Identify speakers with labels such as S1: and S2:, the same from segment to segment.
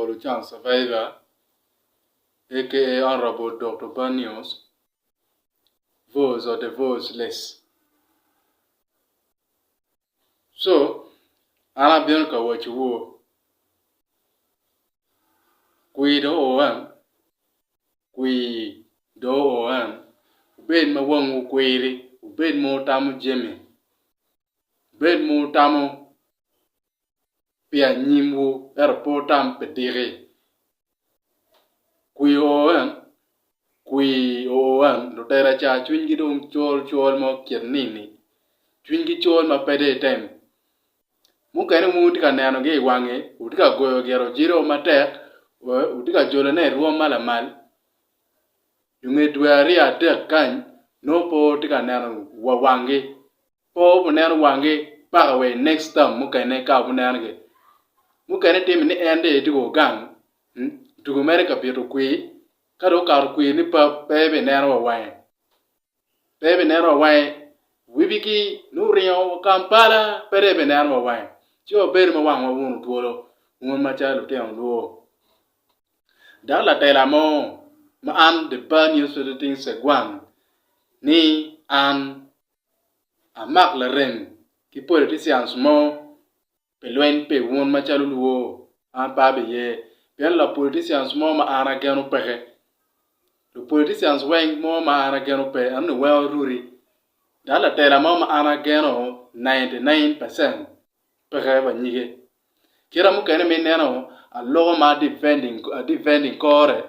S1: Honorable Chan Survivor, aka Honorable Dr. Banyos, voice or the voiceless. So, ana bien ka wachi wo. Kui do oan, kui do oan, ben ma wangu kwiri, ben mo tamu jemi, ben mo tamu pia nyimwo airportam pedire. Kui oan, do tera cha chwingi dong chol mo kiernini. Chwingi chol ma pede tem. Mukene mutika neno ge wange, utika goyo gero jiro matek, utika jolo ne ruo malamal. Yunge tuari atek kany, no po tika neno wange. Po neno wange, paka we next time mukene ka neno ge. Mukene tim ni ende itiko gang, tuko mereka pito kui, kado kar kui ni pa pebe neno wange. Pebe neno wange, wibiki nuriyo Kampala pebe neno wange. Cho beri ma wang ma wunu tuolo, ngun ma chalo tiang luo. Dala tela mo, ma an de ban yu su de ting segwan, ni an amak la rem, ki politicians mo, pe luen pe wun ma chalo luo, an pa be ye, pen la politicians mo ma ana genu pehe. The politicians weng mo ma ana genu pe, an nu well ruri. Dala tela mo ma ana genu 99%. Pereba nyige. Kira mukene meneno a logo ma defending kore.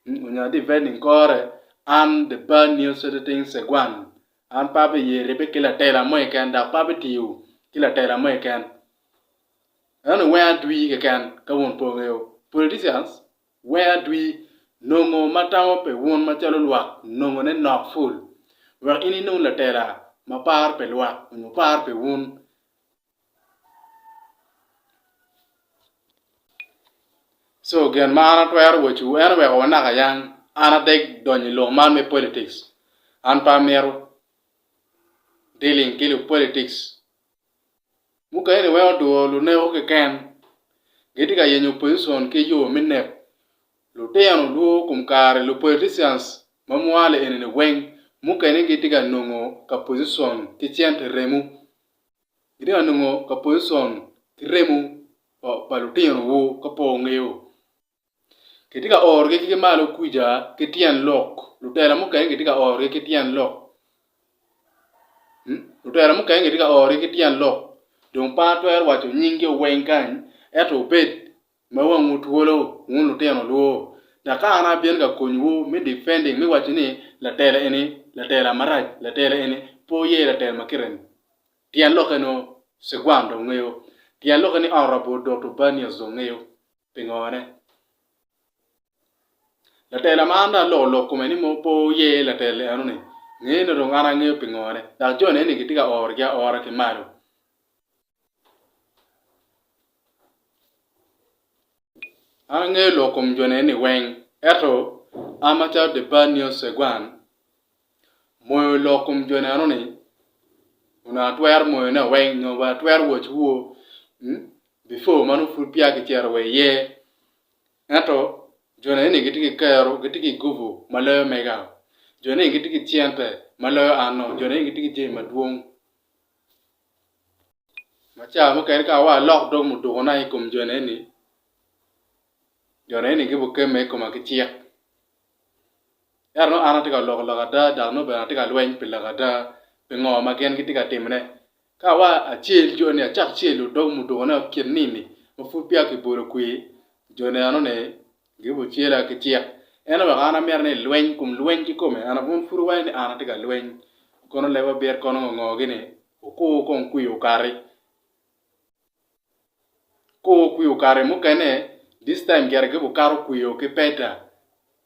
S1: Unya defending kore and the bad news of the things segwan. An pabe ye rebe kila tela mo eken da pabe tiu kila tela mo eken. Anu where do we eken ka won pongeo. Politicians where do we nongo matamo pe won machalo lwa nongo ne knock full. Where ini no la tela ma par pe lwa, ma par pe won. So gen mana twer wochu en we ona ka yang ana deg doni lo man me politics an pa mero dealing kilo politics muka ene we do lo ne o ke ken gedi ka yenyo position ke yo minne lo te anu lo kum kare lo politicians mamwale ene ne weng muka ene gedi ka nongo ka position ke chente remu gedi ka nongo ka position ke remu pa lo te anu wo ka po ngeo ketika orge kike malo kuja ketian lok lutera muka ketika orge ketian lok lutera muka ketika orge ketian lok don pa to er wacho nyinge wenkan eto bet mawangu tuolo un lutera lo da ka ana bien ka konyu me defending me wacho ni la tela maraj la tela ene po ye la tela makiren tian lok no seguando ngeo tian lok ni arabo Dr. Banyos ngeo pingone. La tela manda lo kumeni mo po ye la tela anu ni ngene ro ngara nge pingone da jone ni kitika orga ora ke maru ana nge lo kum jone ni weng eto amacha de banyo segwan mo lo kum jone anu ni una twer mo na weng no ba twer wo chuo before manu fu pia ke cherwe ye eto jone ni gitiki kero gitiki guvu malayo mega jone gitiki tiente malayo ano jone gitiki je maduong macha mo ka wa lock dog mu do na ikum jone ni gibu keme kuma kitia yarno ana tika lock da no ba tika lwen pilaga da pengo magen gitika timne ka wa achil jone a chak chilu dog mu do na kirnini mo fu pia ki boro kui jone ano ne gibu chiela kitia ena ba ana merne lwen kum lwen ki kome ana bun furu wa ni ana tika lwen kono leba ber kono ngogine ko kon kuyo kare ko kuyo kare mo kene this time gere gibu karo kuyo ke peta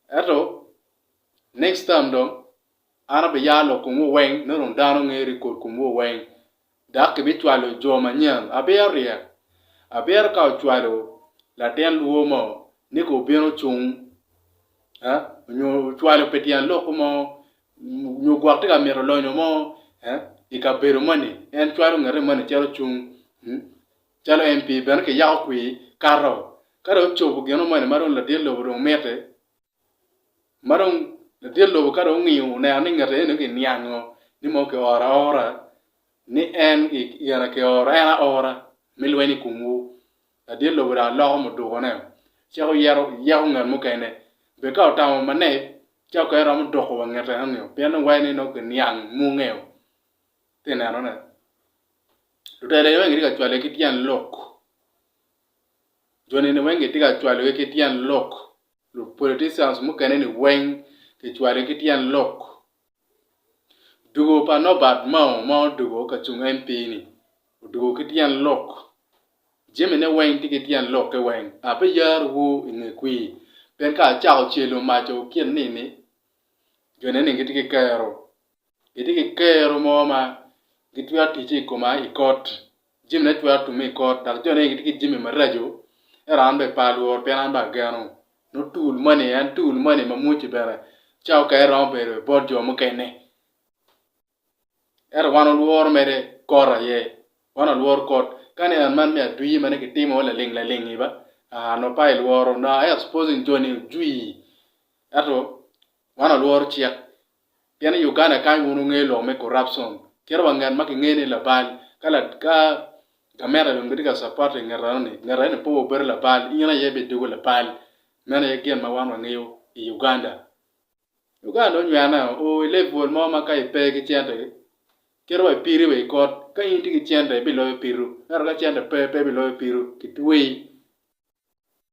S1: eto next time do ana be yalo kum wen no ron dano ngeri ko kum wen da ke bitwalo joma nyam aber ka twalo la ten luo mo ni ko bino chung nyo twalo petian loko mo nyo gwarte ka mero lonyo mo ikabero mani en twalo ngare mani chalo chung chalo MP ben ke yaw kwi karo Karo chopo geno mane marong la diel lobo rong mete. Marong la diel lobo karo ngiyo ne ani ngate ne ki niango ni mo ke ora ni en yana ke ora milweni kumu. La diel lobo da lo mo do ne. Chao yaro ngan mo kene. Be ka ta mo mane chao ka ra mo do ko ngate anyo. Pe no wai ni no ke niang mu ngeo. Tena no ne. Tutele wengi ka chwale kitian lok. Joni ne wengi tika chwale kitian lok. Lu politicians mu kene ni weng ke chwale kitian lok. Dugo pa no bad ma dugo ka chung MP ni. Dugo kitian lok. Jemi ne weng ti kitian lok ke weng. Apa yar wu inge kui. Pen ka chao chelo ma cho kien ni. Joni ne ngiti ke kero. Ngiti ke kero mo ma gitwa tichi koma ikot. Jim ne twa to me ikot. Tak joni ngiti ke jimi marajo. Eran be paluor penan ba gano. No tool money ma muchi bere. Chao ka eran be bod jo mo kene. Era wana luor mere kora ye. Wana luor kot. Kani an man me adui mane ki timo la ling iba. No pa luor na I suppose joni dui. Ato wana luor chiak. Piana Uganda kan wunu ngelo me corruption. Kero wangan maki ngene la bal. Kala ka kamera ngudi ka support ngarane po ber la bal. Ina yebe dugo la bal. Mena ye gen ma wana ngeo i Uganda. Uganda nyana o level mo maka ipe ki chente. Kero wa piri we kot ka inti ki chente bi lo piru. Naro ka chente pe bi lo piru ki tuwe.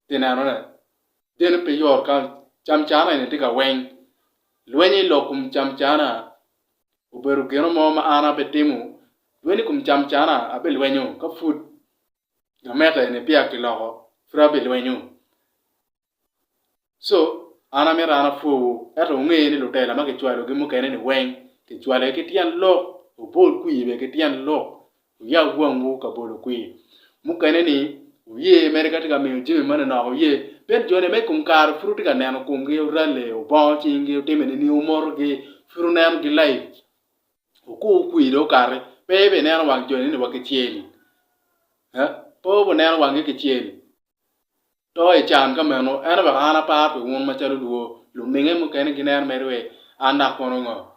S1: Tena no na. Den pe yor ka chamchana ni tika weng. Luenyi lo kum chamchana. Uberu geno mo ma ana betimu. Luenyi kum chamchana abe luenyo ka food. Gameta ni pia kiloko. Fra be luenyo. So, ana mera ana fu. Eto unge ni lutela ma kichwalo gimu kene ni weng. Kichwalo kitian lo. Ubol kui be kitian lo. Uya guangu ka bolo kui. Mukene ni uye Amerika tika miyo jimi mana na uye. Ben jone me kumkar furu tika neno kumge urale. Ubao chingi utime ni umoro ge furu neno ki life. Uku kui do kare. Bebe neno wang jone ni wakichieli. Pobo neno wangi kichieli. To chan kameno. Eno baka ana pape uon machalo duo. Luminge mukene kineno merwe. Anda kono ngo.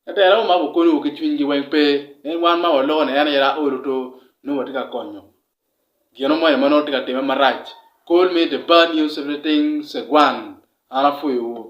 S1: Atera ma bu kono ke twingi weng pe en wan ma wolo ne yana yara oruto no watika konyo geno mo ma no tika tema marach call me the bad news everything segwan ana fu